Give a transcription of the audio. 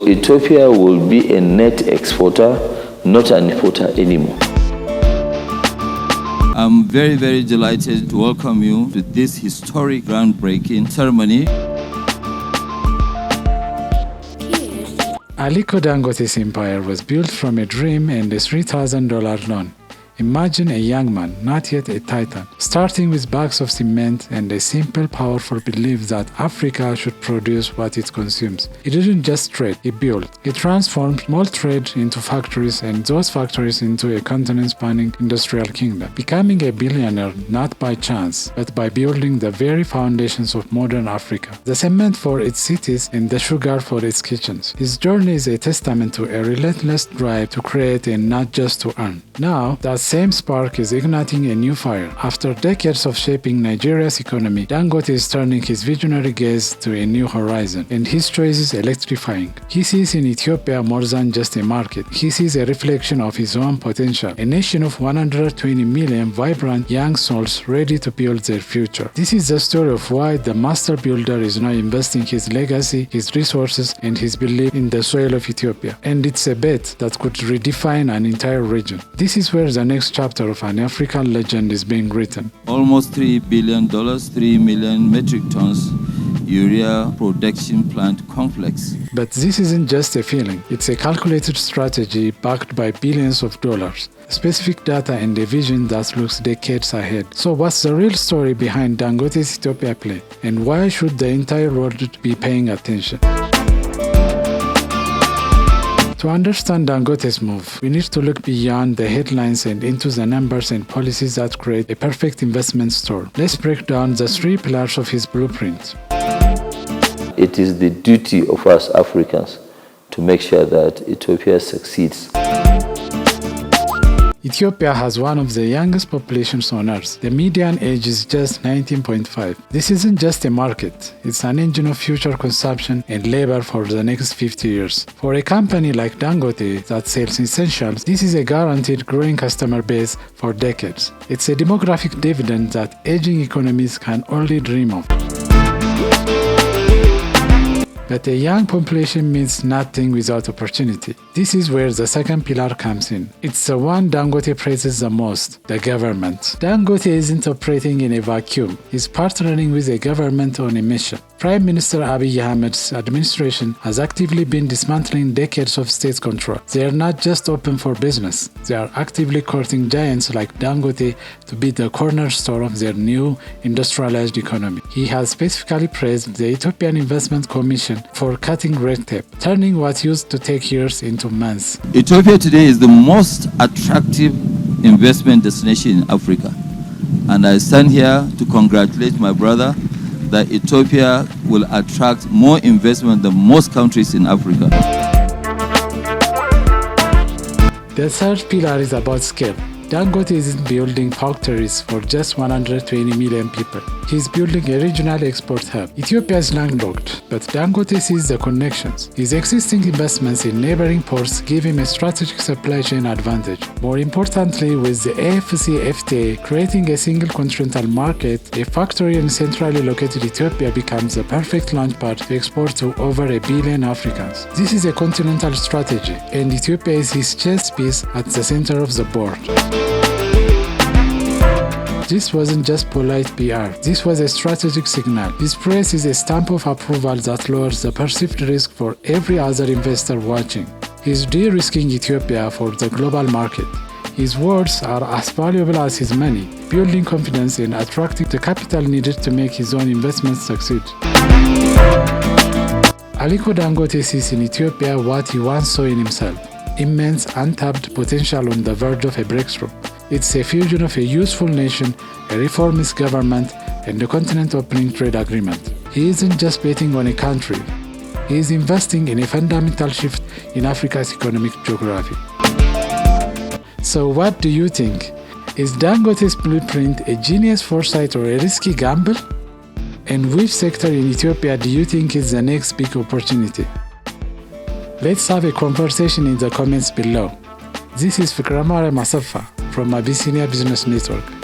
Ethiopia will be a net exporter, not an importer anymore. I'm very, very delighted to welcome you to this historic groundbreaking ceremony. Aliko Dangote's empire was built from a dream and a $3,000 loan. Imagine a young man, not yet a titan, starting with bags of cement and a simple, powerful belief that Africa should produce what it consumes. He didn't just trade, he built. He transformed small trade into factories and those factories into a continent-spanning industrial kingdom, becoming a billionaire not by chance, but by building the very foundations of modern Africa. The cement for its cities and the sugar for its kitchens. His journey is a testament to a relentless drive to create and not just to earn. Now, that same spark is igniting a new fire. After decades of shaping Nigeria's economy, Dangote is turning his visionary gaze to a new horizon, and his choice is electrifying. He sees in Ethiopia more than just a market. He sees a reflection of his own potential, a nation of 120 million vibrant young souls ready to build their future. This is the story of why the master builder is now investing his legacy, his resources, and his belief in the soil of Ethiopia. And it's a bet that could redefine an entire region. This is where the next chapter of an African legend is being written. Almost $3 billion, 3 million metric tons urea production plant complex. But this isn't just a feeling, it's a calculated strategy backed by billions of dollars, specific data and a vision that looks decades ahead. So what's the real story behind Dangote's Ethiopia play? And why should the entire world be paying attention? To understand Dangote's move, we need to look beyond the headlines and into the numbers and policies that create a perfect investment story. Let's break down the three pillars of his blueprint. It is the duty of us Africans to make sure that Ethiopia succeeds. Ethiopia has one of the youngest populations on earth. The median age is just 19.5. This isn't just a market, it's an engine of future consumption and labor for the next 50 years. For a company like Dangote that sells essentials, this is a guaranteed growing customer base for decades. It's a demographic dividend that aging economies can only dream of. But a young population means nothing without opportunity. This is where the second pillar comes in. It's the one Dangote praises the most, the government. Dangote isn't operating in a vacuum. He's partnering with a government on a mission. Prime Minister Abiy Ahmed's administration has actively been dismantling decades of state control. They are not just open for business. They are actively courting giants like Dangote to be the cornerstone of their new industrialized economy. He has specifically praised the Ethiopian Investment Commission for cutting red tape, turning what used to take years into months. Ethiopia today is the most attractive investment destination in Africa. And I stand here to congratulate my brother that Ethiopia will attract more investment than most countries in Africa. The third pillar is about scale. Dangote isn't building factories for just 120 million people. He's building a regional export hub. Ethiopia is landlocked, but Dangote sees the connections. His existing investments in neighboring ports give him a strategic supply chain advantage. More importantly, with the AFCFTA creating a single continental market, a factory in centrally located Ethiopia becomes the perfect launchpad to export to over 1 billion Africans. This is a continental strategy, and Ethiopia is his chess piece at the center of the board. This wasn't just polite PR, this was a strategic signal. His praise is a stamp of approval that lowers the perceived risk for every other investor watching. He's de-risking Ethiopia for the global market. His words are as valuable as his money, building confidence and attracting the capital needed to make his own investments succeed. Aliko Dangote sees in Ethiopia what he once saw in himself: immense untapped potential on the verge of a breakthrough. It's a fusion of a useful nation, a reformist government, and a continent-opening trade agreement. He isn't just betting on a country. He is investing in a fundamental shift in Africa's economic geography. So what do you think? Is Dangote's blueprint a genius foresight or a risky gamble? And which sector in Ethiopia do you think is the next big opportunity? Let's have a conversation in the comments below. This is Fikramare Masafa from Abyssinia Business Network.